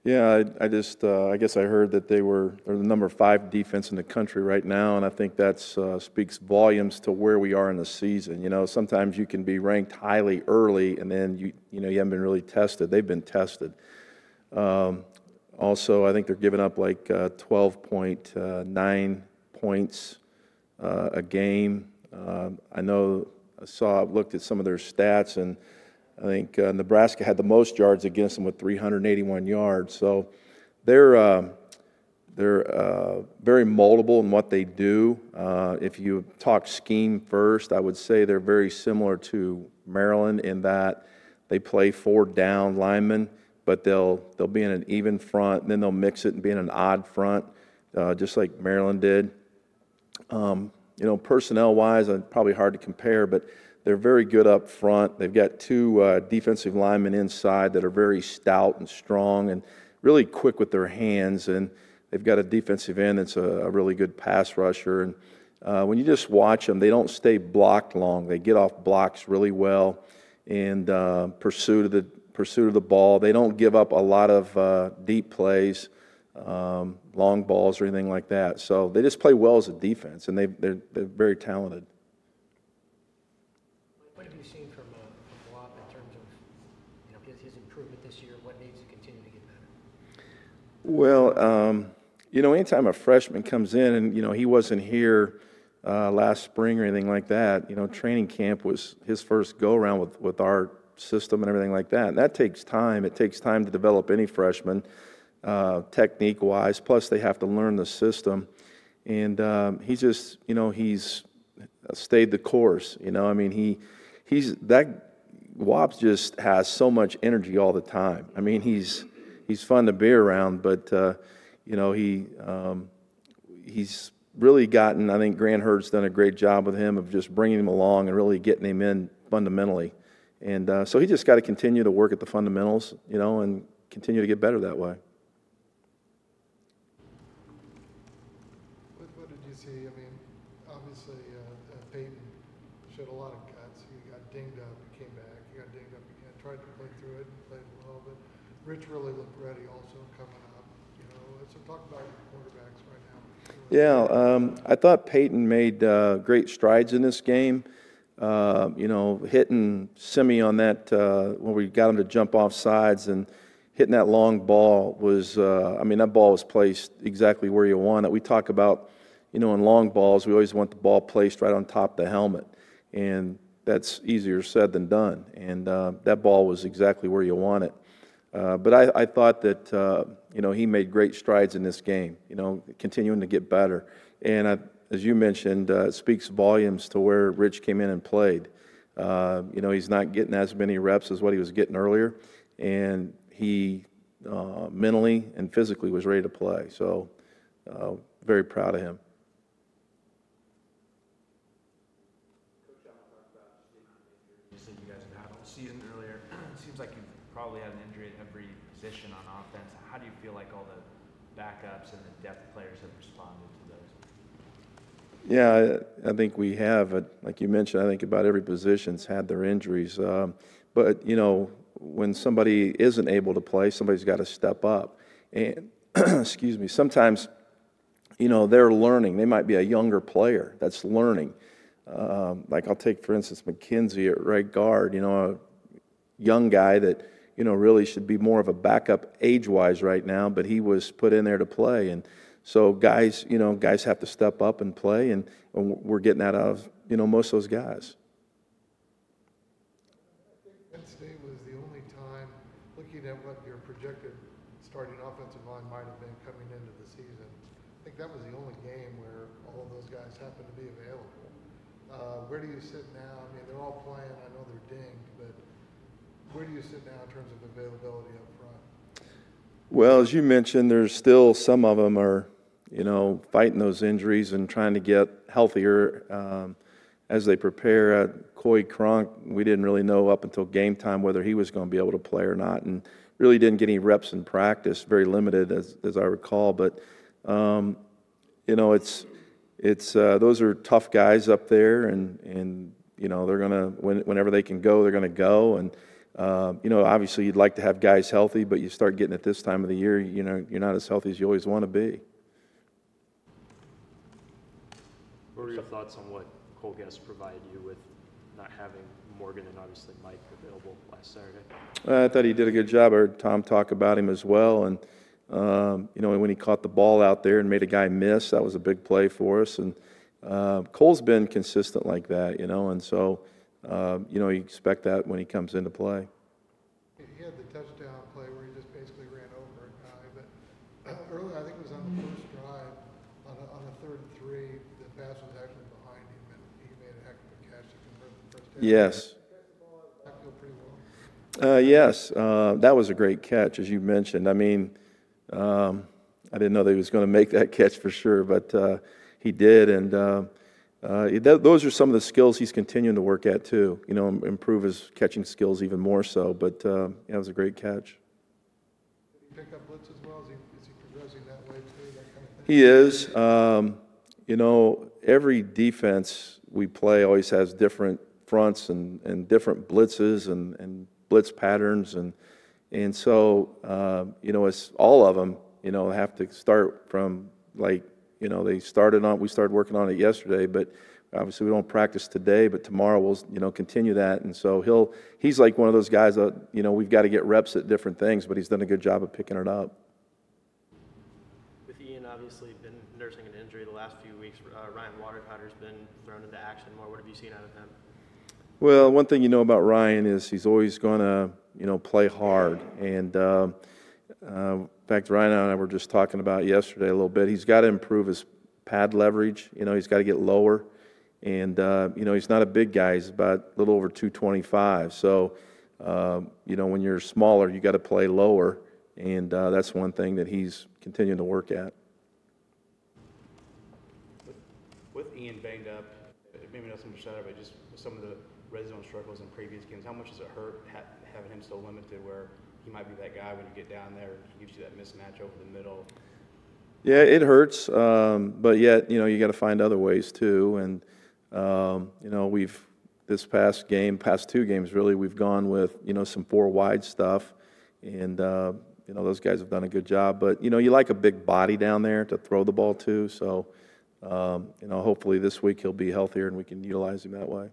Yeah, I guess I heard that they're the number 5 defense in the country right now, and I think that speaks volumes to where we are in the season. You know, sometimes you can be ranked highly early, and then you haven't been really tested. They've been tested. Also, I think they're giving up like 12.9 points a game. I know I looked at some of their stats, and I think Nebraska had the most yards against them with 381 yards. So they're very moldable in what they do. If you talk scheme first, I would say they're very similar to Maryland in that they play 4 down linemen, but they'll be in an even front, and then they'll mix it and be in an odd front, just like Maryland did. Personnel-wise, probably hard to compare, but they're very good up front. They've got 2 defensive linemen inside that are very stout and strong and really quick with their hands, and they've got a defensive end that's a really good pass rusher. And when you just watch them, they don't stay blocked long. They get off blocks really well in pursuit of the ball. They don't give up a lot of deep plays, long balls or anything like that. So they just play well as a defense, and they're very talented. What have you seen from Wap in terms of his improvement this year? What needs to continue to get better? Well, anytime a freshman comes in, and he wasn't here last spring or anything like that. Training camp was his first go around with our system and everything like that. And that takes time. It takes time to develop any freshman, technique-wise. Plus, they have to learn the system. And he's just, he's stayed the course. Wops just has so much energy all the time. I mean, he's fun to be around, but he's really gotten. I think Grant Hurd's done a great job with him of just bringing him along and really getting him in fundamentally. And so he just got to continue to work at the fundamentals, and continue to get better that way. What did you see? I mean, obviously, Peyton showed a lot of guts. He got dinged up, he came back. He got dinged up again, tried to play through it and played well. But Rich really looked ready also coming up. So talk about your quarterbacks right now. Yeah, I thought Peyton made great strides in this game. Hitting Simi on that when we got him to jump off sides and hitting that long ball was, that ball was placed exactly where you want it. We talk about, in long balls, we always want the ball placed right on top of the helmet. And that's easier said than done. And that ball was exactly where you want it. But I thought that, he made great strides in this game, continuing to get better. And as you mentioned, it speaks volumes to where Rich came in and played. He's not getting as many reps as what he was getting earlier. And he mentally and physically was ready to play. So very proud of him. You said you guys have had all season earlier. It seems like you've probably had an injury at every position on offense. How do you feel like all the backups and the depth players have responded to those? Yeah, I think we have. Like you mentioned, I think about every position's had their injuries. But, when somebody isn't able to play, somebody's got to step up. And, excuse me, sometimes, they're learning. They might be a younger player that's learning. Like I'll take, for instance, McKenzie at right guard, a young guy that, really should be more of a backup age-wise right now, but he was put in there to play. And so guys have to step up and play, and we're getting that out of, most of those guys. Penn State was the only time, looking at what your projected starting offensive line might have been coming into the season, I think that was the only game where all of those guys happened to be available. Where do you sit now? I mean, they're all playing. I know they're dinged, but where do you sit now in terms of availability up front? Well, as you mentioned, there's still some of them are, fighting those injuries and trying to get healthier as they prepare. Coy Cronk, we didn't really know up until game time whether he was going to be able to play or not, and really didn't get any reps in practice, very limited as I recall. But it's those are tough guys up there, and they're gonna whenever they can go, they're gonna go. And Obviously you'd like to have guys healthy, but you start getting at this time of the year, you're not as healthy as you always want to be. What were your thoughts on what Cole Guest provided you with not having Morgan and obviously Mike available last Saturday? I thought he did a good job. I heard Tom talk about him as well. And, when he caught the ball out there and made a guy miss, that was a big play for us. And Cole's been consistent like that, and so, you expect that when he comes into play. He had the touchdown play where he just basically ran over a guy, but earlier, I think it was on the first drive, on the 3rd and 3, the pass was actually behind him, and he made a heck of a catch to convert the first down. Yes. I feel pretty well. Yes, that was a great catch, as you mentioned. I mean, I didn't know that he was going to make that catch for sure, but he did, and those are some of the skills he's continuing to work at too. Improve his catching skills even more so. But it was a great catch. Did he pick up blitz as well? Is he progressing that way too? That kind of thing. He is. Every defense we play always has different fronts and different blitzes and blitz patterns, and so it's all of them. Have to start from we started working on it yesterday, but obviously we don't practice today, but tomorrow we'll, continue that. And so he's like one of those guys that, we've got to get reps at different things, but he's done a good job of picking it up. With Ian obviously been nursing an injury the last few weeks, Ryan Watercotter's been thrown into action more. What have you seen out of him? Well, one thing about Ryan is he's always going to, play hard. And in fact, Ryan and I were just talking about yesterday a little bit. He's got to improve his pad leverage. He's got to get lower. And, he's not a big guy. He's about a little over 225. So, when you're smaller, you got to play lower. And that's one thing that he's continuing to work at. With Ian banged up, maybe not so much Saturday, but just with some of the red zone struggles in previous games, how much does it hurt having him so limited where he might be that guy when you get down there, he gives you that mismatch over the middle? Yeah, it hurts, but yet, you got to find other ways too. And, we've, this past two games really, we've gone with, some 4 wide stuff. And, those guys have done a good job. But, you like a big body down there to throw the ball to. So, hopefully this week he'll be healthier and we can utilize him that way.